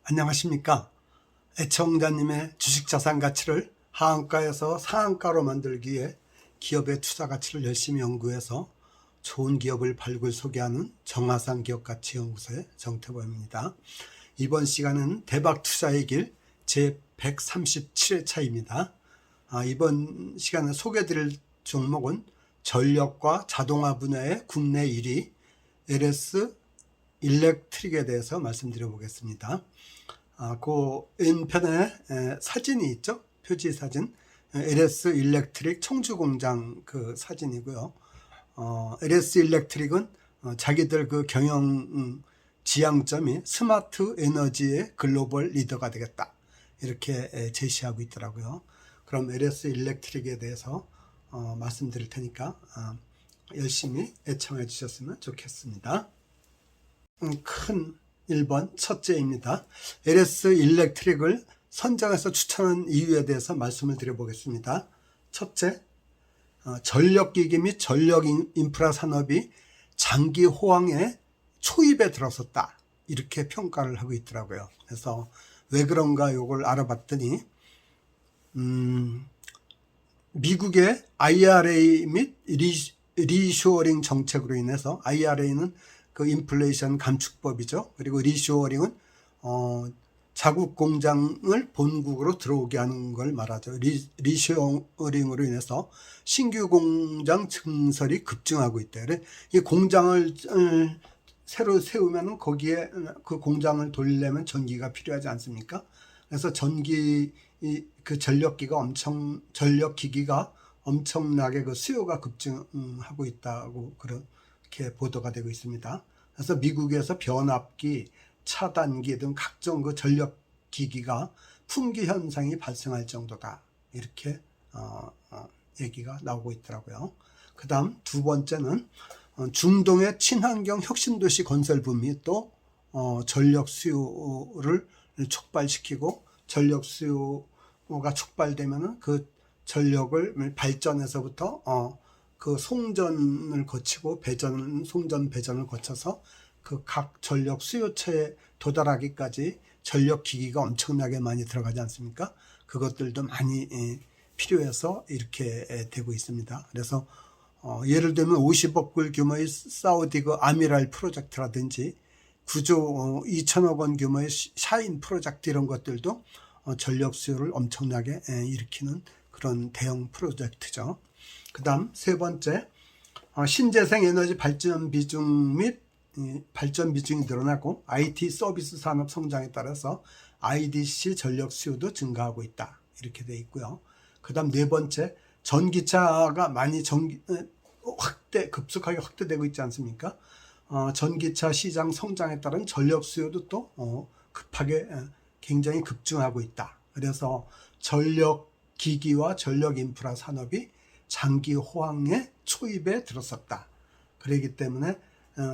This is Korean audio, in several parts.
안녕하십니까. 애청자님의 주식자산 가치를 하한가에서 상한가로 만들기 위해 기업의 투자 가치를 열심히 연구해서 좋은 기업을 발굴 소개하는 정하산 기업가치연구소의 정태범입니다. 이번 시간은 대박 투자의 길 제137회차입니다. 이번 시간에 소개드릴 종목은 전력과 자동화 분야의 국내 1위 LS 일렉트릭에 대해서 말씀드려 보겠습니다. 그 왼편에 사진이 있죠. 표지 사진. LS 일렉트릭 청주 공장 그 사진이고요. LS 일렉트릭은 자기들 그 경영 지향점이 스마트 에너지의 글로벌 리더가 되겠다. 이렇게 제시하고 있더라고요. 그럼 LS 일렉트릭에 대해서 말씀드릴 테니까 열심히 애청해 주셨으면 좋겠습니다. 큰 1번 첫째입니다. LS 일렉트릭을 선정해서 추천한 이유에 대해서 말씀을 드려보겠습니다. 첫째, 전력기기 및 전력 인프라 산업이 장기 호황에 초입에 들어섰다. 이렇게 평가를 하고 있더라고요. 그래서 왜 그런가 이걸 알아봤더니 미국의 IRA 및 리쇼어링 정책으로 인해서 IRA는 그 인플레이션 감축법이죠. 그리고 리쇼어링은 자국 공장을 본국으로 들어오게 하는 걸 말하죠. 리쇼어링으로 인해서 신규 공장 증설이 급증하고 있다. 이 공장을 새로 세우면 거기에 그 공장을 돌리려면 전기가 필요하지 않습니까? 그래서 그 전력기기가 엄청나게 그 수요가 급증하고 있다고 그렇게 보도가 되고 있습니다. 그래서 미국에서 변압기, 차단기 등 각종 그 전력기기가 품귀 현상이 발생할 정도다. 이렇게 얘기가 나오고 있더라고요. 그 다음 두 번째는 중동의 친환경 혁신도시 건설 붐이 또 전력 수요를 촉발시키고 전력 수요가 촉발되면은 그 전력을 발전에서부터 그 송전을 거치고 송전 배전을 거쳐서 그 각 전력 수요처에 도달하기까지 전력 기기가 엄청나게 많이 들어가지 않습니까? 그것들도 많이 필요해서 이렇게 되고 있습니다. 그래서 예를 들면 50억 불 규모의 사우디 그 아미랄 프로젝트라든지 9조 2천억 원 규모의 샤인 프로젝트 이런 것들도 전력 수요를 엄청나게 일으키는 그런 대형 프로젝트죠. 그 다음 세 번째, 신재생 에너지 발전 비중 및 발전 비중이 늘어나고 IT 서비스 산업 성장에 따라서 IDC 전력 수요도 증가하고 있다. 이렇게 되어 있고요. 그 다음 네 번째, 전기차가 많이 급속하게 확대되고 있지 않습니까? 전기차 시장 성장에 따른 전력 수요도 또 급하게 굉장히 급증하고 있다. 그래서 전력 기기와 전력 인프라 산업이 장기 호황의 초입에 들어섰다. 그렇기 때문에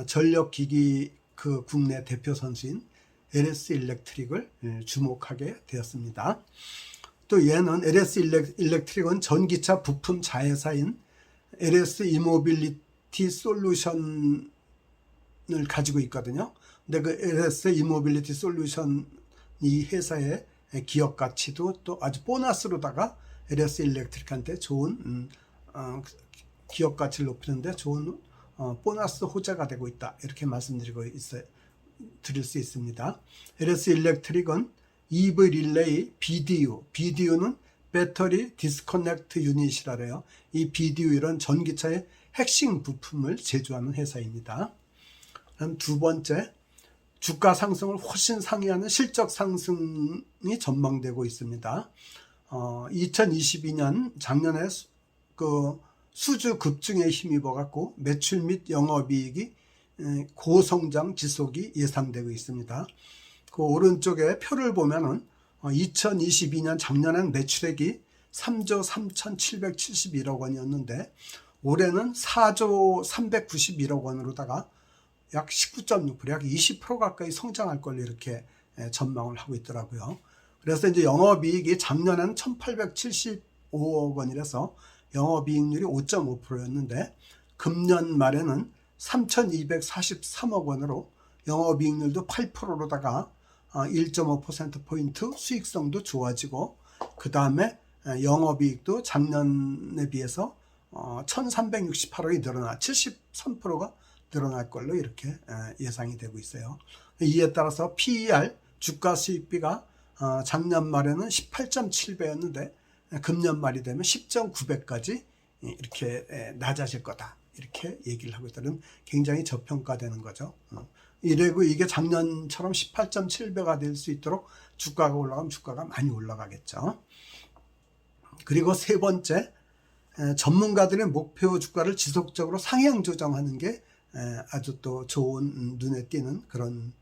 전력 기기 그 국내 대표 선수인 LS 일렉트릭을 주목하게 되었습니다. 또 얘는 LS 일렉트릭은 전기차 부품 자회사인 LS 이모빌리티 솔루션을 가지고 있거든요. 근데 그 LS 이모빌리티 솔루션 이 회사의 기업 가치도 또 아주 보너스로다가 LS 일렉트릭한테 좋은 기업 가치를 높이는데 좋은 보너스 호재가 되고 있다. 이렇게 드릴 수 있습니다. LS 일렉트릭은 EV 릴레이 BDU는 배터리 디스커넥트 유닛이라래요. 이 BDU 이런 전기차의 핵심 부품을 제조하는 회사입니다. 다음 두 번째, 주가 상승을 훨씬 상회하는 실적 상승이 전망되고 있습니다. 2022년 작년에 그 수주 급증에 힘입어 갖고 매출 및 영업이익이 고성장 지속이 예상되고 있습니다. 그 오른쪽에 표를 보면은 2022년 작년엔 매출액이 3조 3,771억 원이었는데 올해는 4조 391억 원으로다가 약 19.6%, 약 20% 가까이 성장할 걸로 이렇게 전망을 하고 있더라고요. 그래서 이제 영업이익이 작년에는 1,875억 원이라서 영업이익률이 5.5%였는데 금년 말에는 3,243억 원으로 영업이익률도 8%로다가 1.5%포인트 수익성도 좋아지고, 그 다음에 영업이익도 작년에 비해서 1368억이 늘어나 73%가 늘어날 걸로 이렇게 예상이 되고 있어요. 이에 따라서 PER 주가 수익비가 작년 말에는 18.7배였는데 금년 말이 되면 10.9배까지 이렇게 낮아질 거다, 이렇게 얘기를 하고 있다는, 굉장히 저평가되는 거죠. 이래고 이게 작년처럼 18.7배가 될 수 있도록 주가가 올라가면 주가가 많이 올라가겠죠. 그리고 세 번째, 전문가들의 목표 주가를 지속적으로 상향 조정하는 게 아주 또 좋은, 눈에 띄는 그런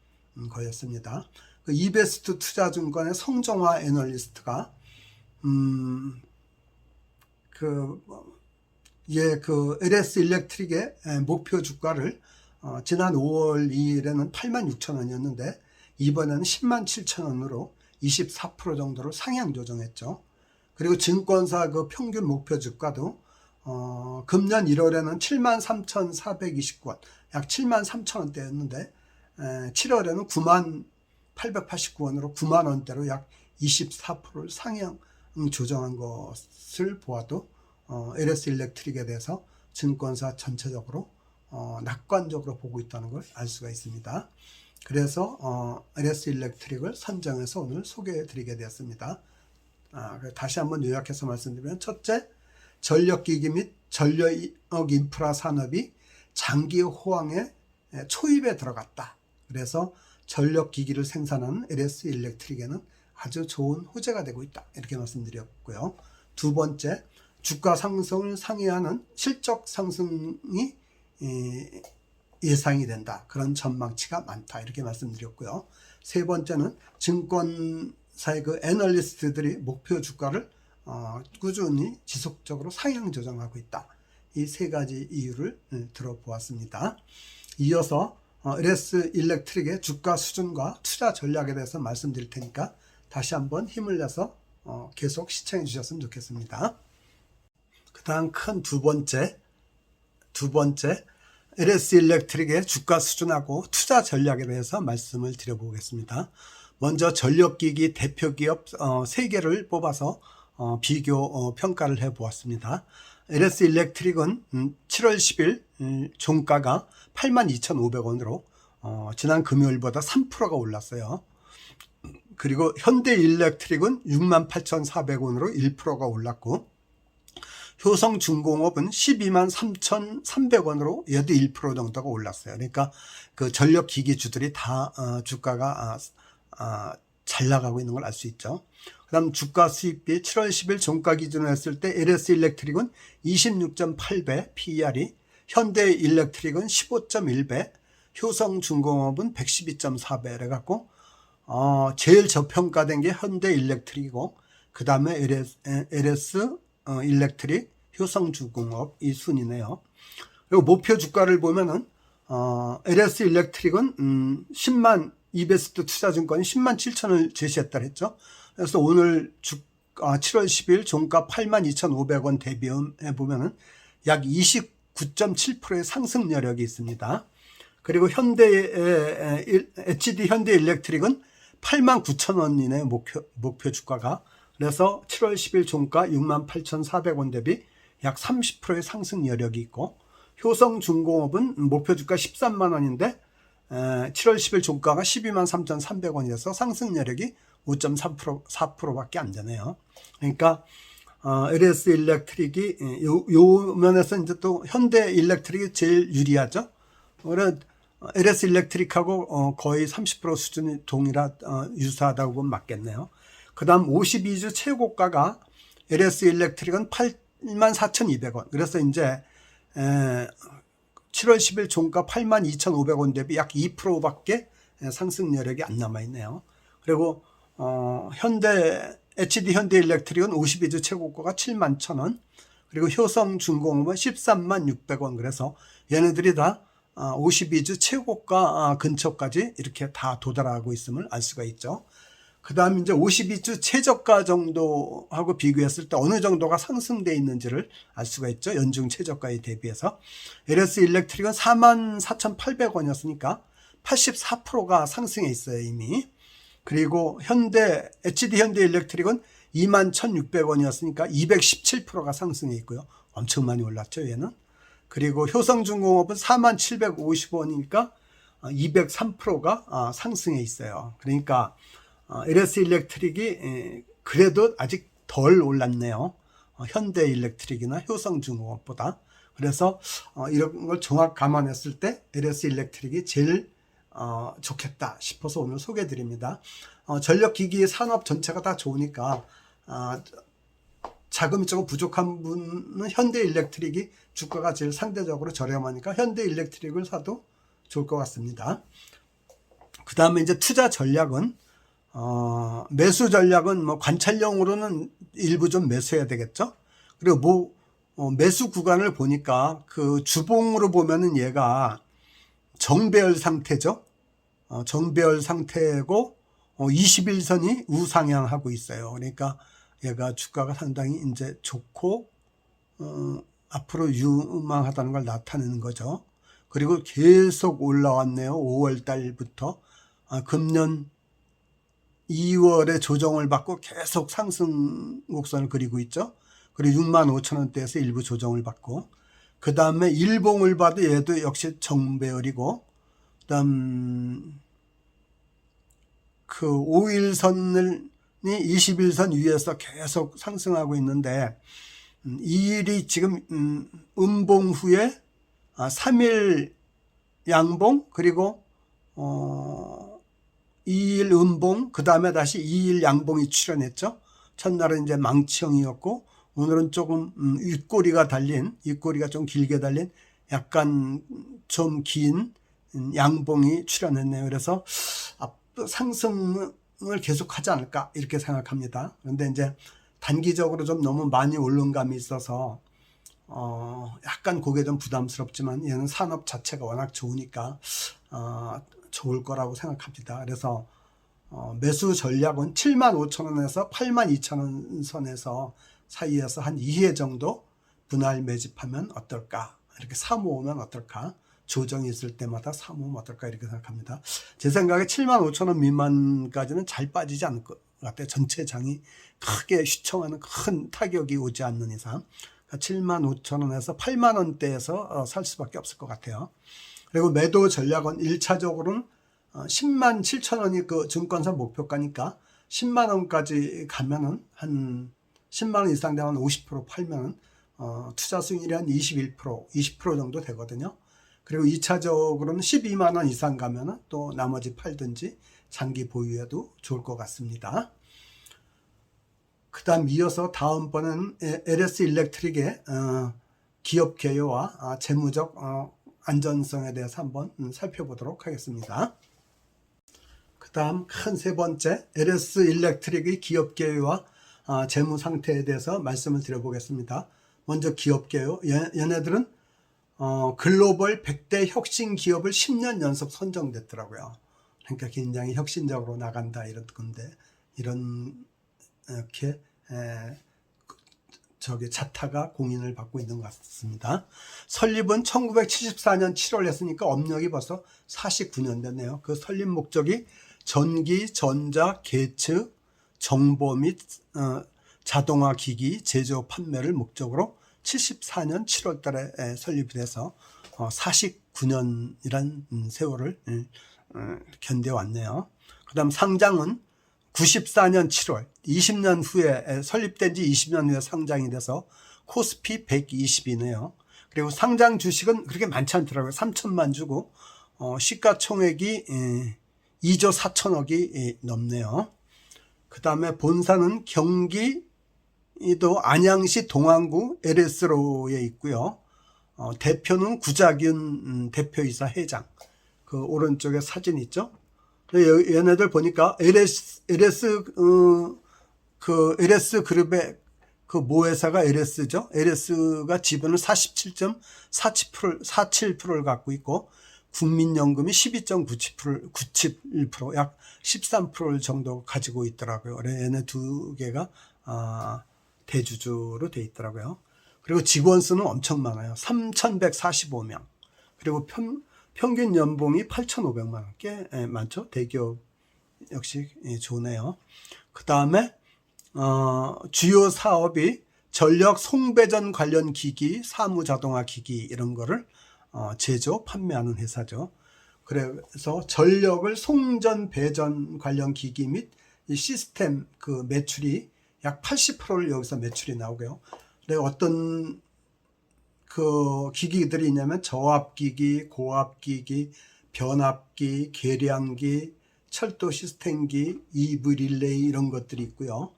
거였습니다. 그 이베스트 투자증권의 성정화 애널리스트가 그 LS 일렉트릭의 목표 주가를 지난 5월 2일에는 86,000원이었는데 이번에는 107,000원으로 24% 정도로 상향 조정했죠. 그리고 증권사 그 평균 목표 주가도 금년 1월에는 73,429원, 약 73,000원대였는데 7월에는 98,889원으로 90,000원대로 약 24%를 상향 조정한 것을 보아도 LS 일렉트릭에 대해서 증권사 전체적으로 낙관적으로 보고 있다는 걸 알 수가 있습니다. 그래서 LS 일렉트릭을 선정해서 오늘 소개해 드리게 되었습니다. 다시 한번 요약해서 말씀드리면, 첫째, 전력기기 및 전력 인프라 산업이 장기 호황의 초입에 들어갔다. 그래서 전력기기를 생산하는 LS 일렉트릭에는 아주 좋은 호재가 되고 있다, 이렇게 말씀드렸고요. 두 번째, 주가 상승을 상회하는 실적 상승이 예상이 된다, 그런 전망치가 많다, 이렇게 말씀드렸고요. 세 번째는 증권사의 그 애널리스트들이 목표 주가를 꾸준히 지속적으로 상향 조정하고 있다, 이 세 가지 이유를 들어보았습니다. 이어서 LS 일렉트릭의 주가 수준과 투자 전략에 대해서 말씀드릴 테니까 다시 한번 힘을 내서 계속 시청해 주셨으면 좋겠습니다. 그 다음 큰 두 번째, LS 일렉트릭의 주가 수준하고 투자 전략에 대해서 말씀을 드려보겠습니다. 먼저 전력기기 대표기업 3개를 뽑아서 비교 평가를 해보았습니다. LS 일렉트릭은 7월 10일 종가가 82,500원으로 지난 금요일보다 3%가 올랐어요. 그리고 현대일렉트릭은 68,400원으로 1%가 올랐고, 효성중공업은 123,300원으로 얘도 1% 정도가 올랐어요. 그러니까 그 전력기기주들이 다 주가가 잘 나가고 있는 걸 알 수 있죠. 그 다음 주가 수익비 7월 10일 종가 기준으로 했을 때 LS 일렉트릭은 26.8배 PER이, 현대일렉트릭은 15.1배, 효성중공업은 112.4배 해갖고 제일 저평가된 게 현대일렉트릭이고, 그 다음에 LS 일렉트릭, 효성중공업, 이 순이네요. 그리고 목표 주가를 보면은 LS 일렉트릭은 10만, 이베스트 투자증권이 107,000원을 제시했다 했죠. 그래서 오늘 7월 10일 종가 82,500원 대비해 보면은 약 29.7%의 상승 여력이 있습니다. 그리고 HD 현대일렉트릭은 89,000원이네, 목표 주가가. 그래서 7월 10일 종가 68,400원 대비 약 30%의 상승 여력이 있고, 효성중공업은 목표 주가 13만 원인데 7월 10일 종가가 123,300원이어서 상승 여력이 5.4%밖에 안 되네요. 그러니까 LS 일렉트릭이 요 면에서 이제 또 현대일렉트릭이 제일 유리하죠. 그래서 LS 일렉트릭하고 거의 30% 수준이 유사하다고 보면 맞겠네요. 그 다음 52주 최고가가 LS 일렉트릭은 84,200원. 그래서 이제 7월 10일 종가 82,500원 대비 약 2%밖에 상승 여력이 안 남아있네요. 그리고 HD 현대일렉트릭은 52주 최고가가 71,000원, 그리고 효성중공업은 136,600원. 그래서 얘네들이 다 52주 최고가 근처까지 이렇게 다 도달하고 있음을 알 수가 있죠. 그 다음 이제 52주 최저가 정도하고 비교했을 때 어느 정도가 상승되어 있는지를 알 수가 있죠. 연중 최저가에 대비해서. LS 일렉트릭은 44,800원이었으니까 84%가 상승해 있어요, 이미. 그리고 HD 현대일렉트릭은 21,600원이었으니까 217%가 상승해 있고요. 엄청 많이 올랐죠, 얘는. 그리고 효성중공업은 4750원이니까 203%가 상승해 있어요. 그러니까 LS일렉트릭이 그래도 아직 덜 올랐네요. 현대일렉트릭이나 효성중공업보다. 그래서 이런 걸 종합 감안했을 때 LS일렉트릭이 제일 좋겠다 싶어서 오늘 소개해 드립니다. 전력기기 산업 전체가 다 좋으니까 자금이 조금 부족한 분은 현대일렉트릭이 주가가 제일 상대적으로 저렴하니까 현대일렉트릭을 사도 좋을 것 같습니다. 그 다음에 이제 투자 전략은 매수 전략은 뭐 관찰용으로는 일부 좀 매수해야 되겠죠. 그리고 매수 구간을 보니까 그 주봉으로 보면은 얘가 정배열 상태죠. 정배열 상태고 21선이 우상향하고 있어요. 그러니까 얘가 주가가 상당히 이제 좋고 앞으로 유망하다는 걸 나타내는 거죠. 그리고 계속 올라왔네요. 5월 달부터 금년 2월에 조정을 받고 계속 상승 곡선을 그리고 있죠. 그리고 65,000원대에서 일부 조정을 받고, 그 다음에 일봉을 봐도 얘도 역시 정배열이고, 그 다음 그 5일선이 21선 위에서 계속 상승하고 있는데, 이 일이 지금 음봉 후에 3일 양봉, 그리고 2일 음봉, 그 다음에 다시 2일 양봉이 출현했죠. 첫날은 이제 망치형이었고, 오늘은 조금 윗꼬리가 좀 길게 달린 약간 좀 긴 양봉이 출현했네요. 그래서 상승을 계속하지 않을까 이렇게 생각합니다. 그런데 이제 단기적으로 좀 너무 많이 오른 감이 있어서 약간 그게 좀 부담스럽지만 얘는 산업 자체가 워낙 좋으니까 좋을 거라고 생각합니다. 그래서 매수 전략은 75,000원에서 82,000원 선에서 사이에서 한 2회 정도 분할 매집하면 어떨까, 이렇게 사모으면 어떨까, 조정이 있을 때마다 사모으면 어떨까 이렇게 생각합니다. 제 생각에 75,000원 미만까지는 잘 빠지지 않을 것 같아요. 전체 장이 크게 휘청하는 큰 타격이 오지 않는 이상 75,000원에서 8만원대에서 살 수밖에 없을 것 같아요. 그리고 매도 전략은 1차적으로는 107,000원이 그 증권사 목표가니까 10만원까지 가면은 한 10만원 이상 되면 50% 팔면은 투자 수익률이 한 20% 정도 되거든요. 그리고 2차적으로는 12만원 이상 가면은 또 나머지 팔든지 장기 보유해도 좋을 것 같습니다. 그 다음 이어서 다음번은 LS일렉트릭의 기업 개요와 재무적 안전성에 대해서 한번 살펴보도록 하겠습니다. 그 다음 큰 세 번째 LS일렉트릭의 기업 개요와 재무 상태에 대해서 말씀을 드려보겠습니다. 먼저 기업 개요. 얘네들은 글로벌 100대 혁신 기업을 10년 연속 선정됐더라고요. 그러니까 굉장히 혁신적으로 나간다 이런 건데, 이렇게 자타가 공인을 받고 있는 것 같습니다. 설립은 1974년 7월 했으니까 업력이 벌써 49년 됐네요. 그 설립 목적이 전기, 전자, 계측, 정보 및 자동화 기기 제조 판매를 목적으로 74년 7월 달에 설립이 돼서 49년이란 세월을 견뎌왔네요. 그 다음 상장은 94년 7월, 20년 후에 설립된 지 20년 후에 상장이 돼서 코스피 120이네요. 그리고 상장 주식은 그렇게 많지 않더라고요. 3천만 주고 시가총액이 2조 4천억이 넘네요. 그 다음에 본사는 경기도 안양시 동안구 LS로에 있고요. 대표는 구자균 대표이사 회장. 그 오른쪽에 사진 있죠? 얘네들 보니까 LS 그룹의 그 모회사가 LS죠. LS가 지분을 47.47%를 갖고 있고, 국민연금이 12.97%, 약 13% 정도 가지고 있더라고요. 얘네 두 개가 대주주로 돼 있더라고요. 그리고 직원 수는 엄청 많아요. 3,145명. 그리고 평균 연봉이 8,500만 원. 꽤 많죠. 대기업이니까 역시 좋네요. 그 다음에 주요 사업이 전력 송배전 관련 기기, 사무 자동화 기기 이런 거를 제조, 판매하는 회사죠. 그래서 전력을 송전, 배전 관련 기기 및 이 시스템 그 매출이 약 80%를 여기서 매출이 나오고요. 그리고 어떤 그 기기들이 있냐면 저압기기, 고압기기, 변압기, 계량기, 철도 시스템기, EV 릴레이 이런 것들이 있고요.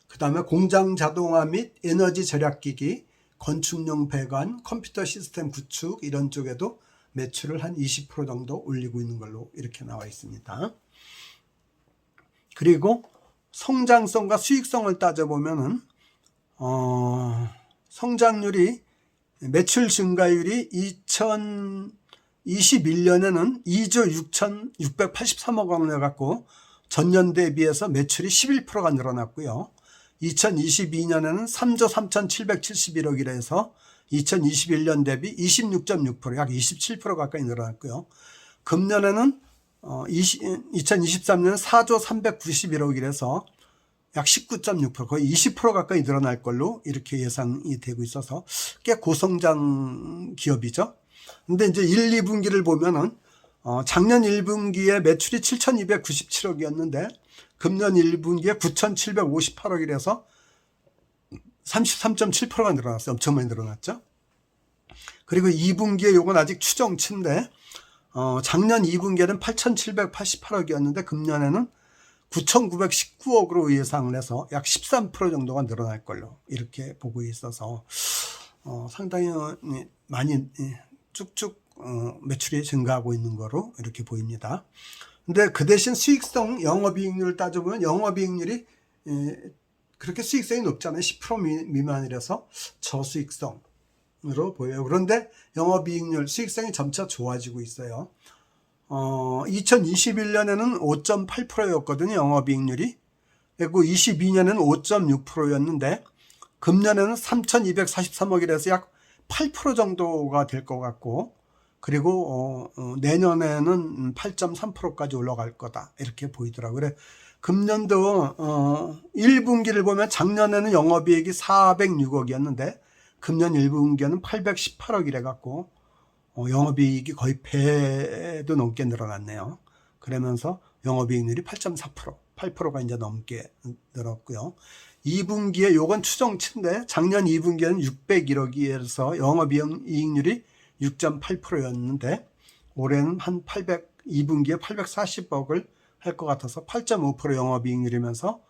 그 다음에 공장 자동화 및 에너지 절약기기, 건축용 배관, 컴퓨터 시스템 구축 이런 쪽에도 매출을 한 20% 정도 올리고 있는 걸로 이렇게 나와 있습니다. 그리고 성장성과 수익성을 따져보면은 성장률이 매출 증가율이 2021년에는 2조 6,683억 원을 갖고 전년 대비해서 매출이 11%가 늘어났고요. 2022년에는 3조 3,771억이라 해서 2021년 대비 26.6%, 약 27% 가까이 늘어났고요. 금년에는 2023년은 4조 391억이라서 약 19.6%, 거의 20% 가까이 늘어날 걸로 이렇게 예상이 되고 있어서 꽤 고성장 기업이죠. 근데 이제 1, 2분기를 보면은 작년 1분기에 매출이 7,297억이었는데 금년 1분기에 9,758억이라서 33.7%가 늘어났어요. 엄청 많이 늘어났죠. 그리고 2분기에 요건 아직 추정치인데 작년 2분기에는 8,788억이었는데 금년에는 9,919억으로 예상을 해서 약 13% 정도가 늘어날 걸로 이렇게 보고 있어서 상당히 많이 쭉쭉 매출이 증가하고 있는 거로 이렇게 보입니다. 근데 그 대신 수익성, 영업이익률을 따져보면 영업이익률이 그렇게 수익성이 높잖아요. 10% 미만이라서 저수익성으로 보여요. 그런데 영업이익률, 수익성이 점차 좋아지고 있어요. 2021년에는 5.8%였거든요. 영업이익률이. 그리고 22년에는 5.6%였는데 금년에는 3,243억이라서 약 8% 정도가 될 것 같고, 그리고 내년에는 8.3%까지 올라갈 거다 이렇게 보이더라고요. 그래 금년도 1분기를 보면 작년에는 영업이익이 406억이었는데 금년 1분기에는 818억이래 갖고 영업이익이 거의 배도 넘게 늘어났네요. 그러면서 영업이익률이 8.4%, 8%가 이제 넘게 늘었고요. 2분기에 요건 추정치인데 작년 2분기에는 601억이어서 영업이익률이 6.8%였는데 올해는 한 2분기에 840억을 할 것 같아서 8.5% 영업이익률이면서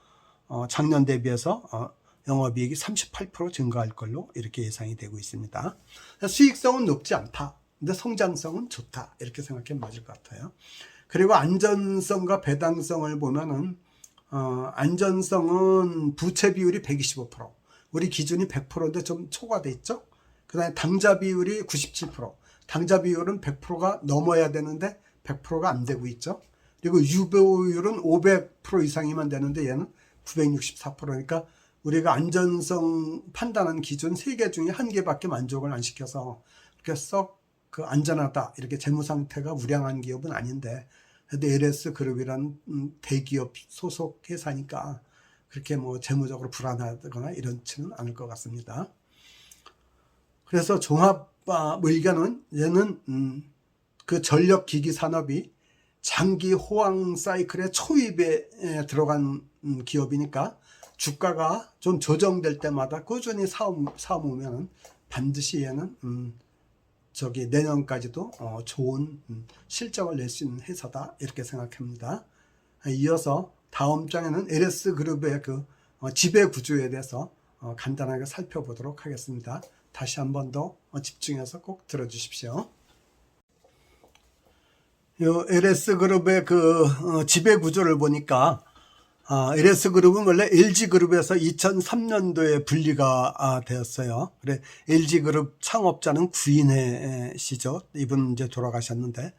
작년 대비해서 영업이익이 38% 증가할 걸로 이렇게 예상이 되고 있습니다. 수익성은 높지 않다. 근데 성장성은 좋다. 이렇게 생각하면 맞을 것 같아요. 그리고 안전성과 배당성을 보면은 안전성은 부채 비율이 125%, 우리 기준이 100%인데 좀 초과돼 있죠. 그 다음에 당좌 비율이 97%, 당좌 비율은 100%가 넘어야 되는데 100%가 안 되고 있죠. 그리고 유보율은 500% 이상이면 되는데 얘는 964%니까 우리가 안전성 판단하는 기준 3개 중에 1개밖에 만족을 안 시켜서 그렇게 썩 그 안전하다, 이렇게 재무 상태가 우량한 기업은 아닌데, 그래도 LS 그룹이라는 대기업 소속 회사니까 그렇게 뭐 재무적으로 불안하거나 이렇지는 않을 것 같습니다. 그래서 종합 의견은 얘는 그 전력 기기 산업이 장기 호황 사이클의 초입에 들어간 기업이니까 주가가 좀 조정될 때마다 꾸준히 사오면 반드시 얘는 내년까지도 좋은 실적을 낼 수 있는 회사다 이렇게 생각합니다. 이어서 다음 장에는 LS 그룹의 그 지배 구조에 대해서 간단하게 살펴보도록 하겠습니다. 다시 한 번 더 집중해서 꼭 들어주십시오. 요 LS 그룹의 그 지배 구조를 보니까 LS 그룹은 원래 LG 그룹에서 2003년도에 분리가 되었어요. 그래 LG 그룹 창업자는 구인혜 씨죠. 이분 이제 돌아가셨는데,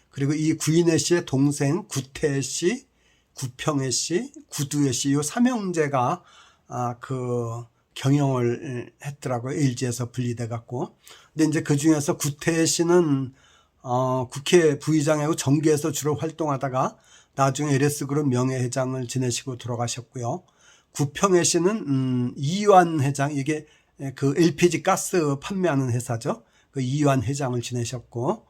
그리고 이 구인혜 씨의 동생 구태 씨, 구평혜 씨, 구두혜 씨, 이 3형제가 그 경영을 했더라고요. LG에서 분리돼 갖고. 근데 이제 그 중에서 구태 씨는 국회 부의장이고 정계에서 주로 활동하다가 나중에 LS그룹 명예회장을 지내시고 돌아가셨고요. 구평회 씨는 이완 회장, 이게 그 LPG 가스 판매하는 회사죠. 그 이완 회장을 지내셨고,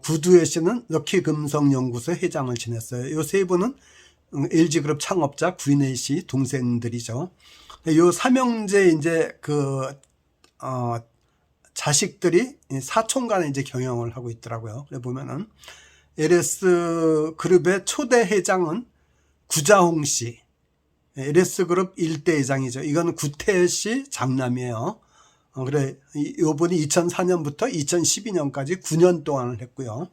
구두회 씨는 럭키금성연구소 회장을 지냈어요. 이 세 분은 LG그룹 창업자 구인혜 씨 동생들이죠. 요 삼형제 이제 자식들이 사촌 간에 이제 경영을 하고 있더라고요. 그래 보면은 LS 그룹의 초대 회장은 구자홍 씨, LS 그룹 1대 회장이죠. 이거는 구태일 씨 장남이에요. 그래, 요분이 2004년부터 2012년까지 9년 동안을 했고요.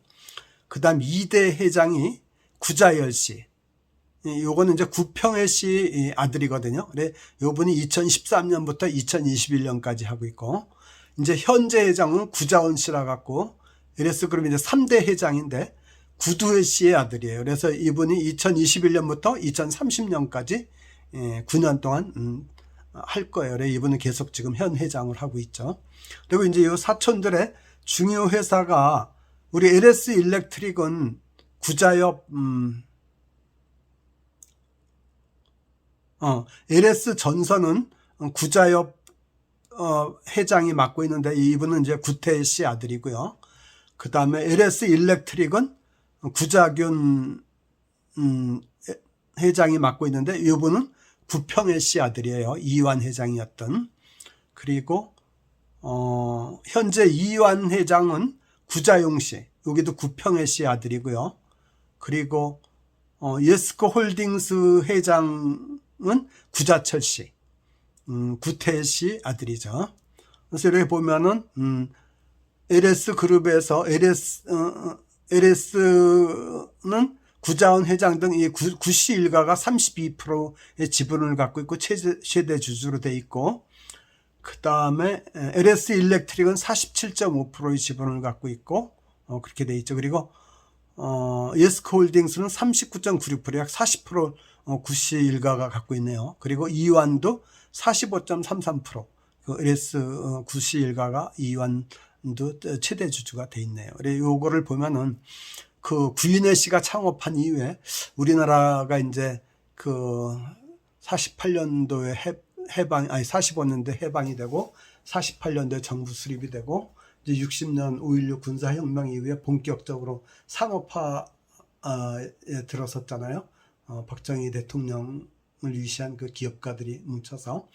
그 다음 2대 회장이 구자열 씨. 요거는 이제 구평회 씨 아들이거든요. 그래, 요분이 2013년부터 2021년까지 하고 있고, 이제 현재 회장은 구자원 씨라 갖고, LS그룹 이제 3대 회장인데, 구두회 씨의 아들이에요. 그래서 이분이 2021년부터 2030년까지 9년 동안 할 거예요. 그래, 이분은 계속 지금 현 회장을 하고 있죠. 그리고 이제 이 사촌들의 중요 회사가 우리 LS 일렉트릭은 구자엽, LS 전선은 구자엽 회장이 맡고 있는데 이분은 이제 구태일 씨 아들이고요. 그 다음에 LS 일렉트릭은 구자균 회장이 맡고 있는데 이분은 구평회 씨 아들이에요. 이완 회장이었던. 그리고 현재 이완 회장은 구자용 씨, 여기도 구평회 씨 아들이고요. 그리고 예스코 홀딩스 회장은 구자철 씨, 구태일 씨 아들이죠. 그래서 이렇게 보면은 LS 그룹에서 LS는 구자원 회장 등 이 구씨 일가가 32%의 지분을 갖고 있고 최대 주주로 돼 있고, 그 다음에 LS 일렉트릭은 47.5%의 지분을 갖고 있고, 그렇게 돼 있죠. 그리고 예스코 홀딩스는 39.96%, 약 40% 구씨 일가가 갖고 있네요. 그리고 이완도 45.33%, 그 LS 구씨 일가가 이완도 최대 주주가 돼 있네요. 그래 요거를 보면은 그 구인혜 씨가 창업한 이후에 우리나라가 이제 그 48년도에 해방, 45년도에 해방이 되고 48년도에 정부 수립이 되고 이제 60년 5.16 군사혁명 이후에 본격적으로 산업화에 들어섰잖아요. 박정희 대통령을 위시한 그 기업가들이 뭉쳐서.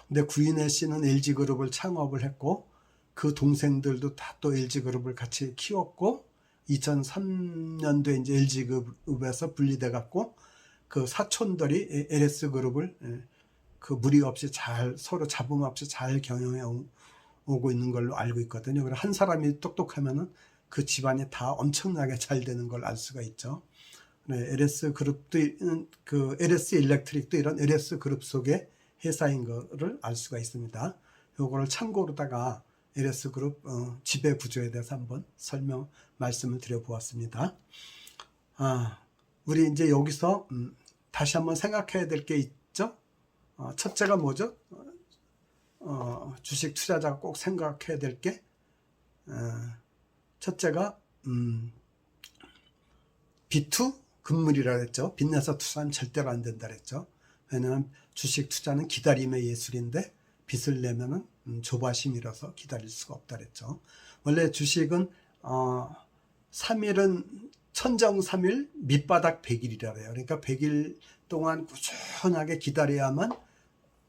근데 구인혜 씨는 LG그룹을 창업을 했고 그 동생들도 다 또 LG그룹을 같이 키웠고 2003년도에 이제 LG그룹에서 분리돼 갖고 그 사촌들이 LS그룹을 그 무리 없이 잘 서로 잡음 없이 잘 경영해 오고 있는 걸로 알고 있거든요. 그래서 한 사람이 똑똑하면은 그 집안이 다 엄청나게 잘 되는 걸 알 수가 있죠. 네, LS그룹도 그 LS 일렉트릭도 이런 LS그룹 속의 회사인 거를 알 수가 있습니다. 요거를 참고로다가 LS그룹 지배 구조에 대해서 한번 말씀을 드려보았습니다. 우리 이제 여기서 다시 한번 생각해야 될 게 있죠. 첫째가 뭐죠? 주식 투자자가 꼭 생각해야 될 게 첫째가 비투 금물이라 그랬죠. 빚내서 투자는 절대로 안 된다 그랬죠. 왜냐하면 주식 투자는 기다림의 예술인데 빚을 내면은 조바심이라서 기다릴 수가 없다 그랬죠. 원래 주식은 3일은 천정 3일 밑바닥 100일이라 그래요. 그러니까 100일 동안 꾸준하게 기다려야만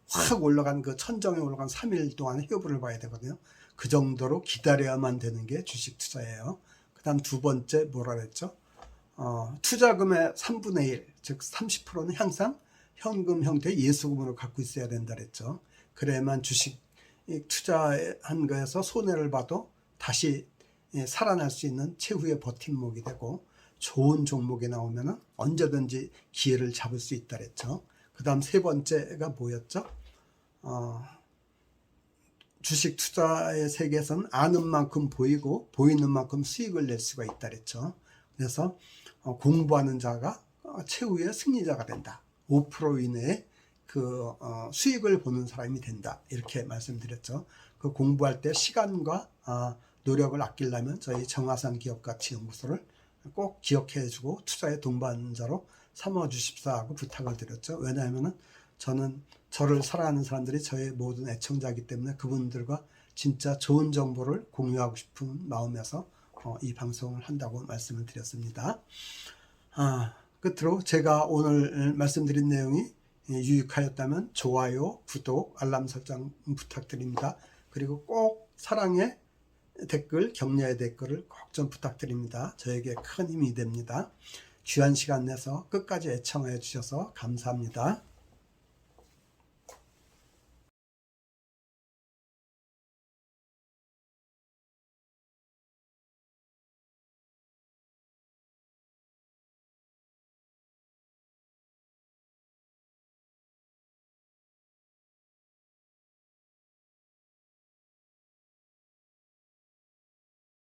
확 올라간 그 천정에 올라간 3일 동안 회복을 봐야 되거든요. 그 정도로 기다려야만 되는 게 주식 투자예요. 그 다음 두 번째 뭐라 그랬죠? 투자금의 3분의 1, 즉 30%는 항상 현금 형태의 예수금으로 갖고 있어야 된다 그랬죠. 그래야만 주식 투자한 거에서 손해를 봐도 다시 살아날 수 있는 최후의 버팀목이 되고 좋은 종목이 나오면 언제든지 기회를 잡을 수 있다 그랬죠. 그 다음 세 번째가 뭐였죠? 주식 투자의 세계에서는 아는 만큼 보이고 보이는 만큼 수익을 낼 수가 있다 그랬죠. 그래서 공부하는 자가 최후의 승리자가 된다. 5% 이내에 그 수익을 보는 사람이 된다. 이렇게 말씀드렸죠. 그 공부할 때 시간과 노력을 아끼려면 저희 정화산 기업가치연구소를 꼭 기억해주고 투자의 동반자로 삼아주십사 하고 부탁을 드렸죠. 왜냐하면 저는 저를 사랑하는 사람들이 저의 모든 애청자이기 때문에 그분들과 진짜 좋은 정보를 공유하고 싶은 마음에서 이 방송을 한다고 말씀을 드렸습니다. 끝으로 제가 오늘 말씀드린 내용이 유익하였다면 좋아요, 구독, 알람 설정 부탁드립니다. 그리고 꼭 사랑의 댓글, 격려의 댓글을 꼭 좀 부탁드립니다. 저에게 큰 힘이 됩니다. 귀한 시간 내서 끝까지 애청해 주셔서 감사합니다.